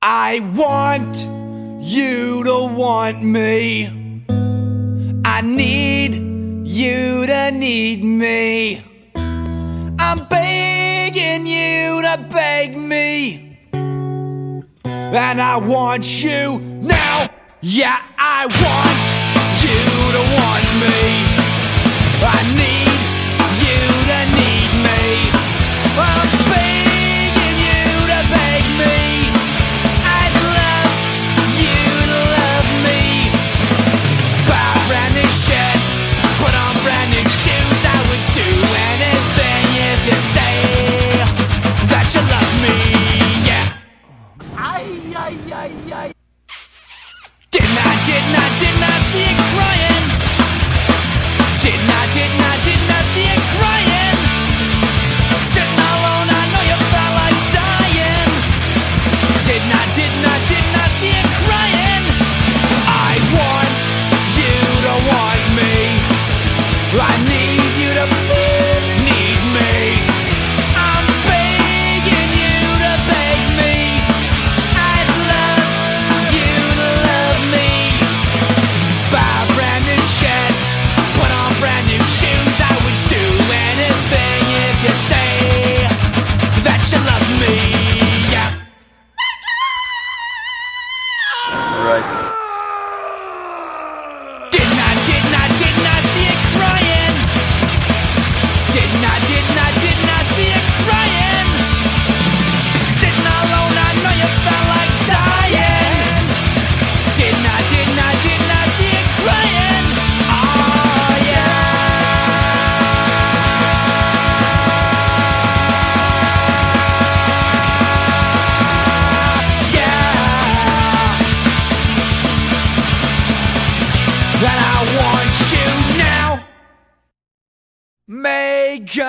I want you to want me. I need you to need me. I'm begging you to beg me, and I want you now. Yeah, I want you to want me. I need you to need me. I'm begging you to beg me. I'd love you to love me. Buy a brand new shirt, put on brand new shoes. I would do anything if you say that you love me. Yeah. Didn't I see you crying? Didn't I see you crying? Sitting alone, I know you felt like dying. Didn't I see you crying? I want you to want me. I need you to need me. I'm begging you to beg me. I'd love you to love me. Buy a brand new shirt, put on brand new shoes. I would do anything if you say that you love me. Yeah. Alright. Didn't I see you crying? Didn't I see you crying? Sitting alone, I know you felt like dying. Didn't I see you crying? Oh yeah. Yeah. And I want you now, Megan.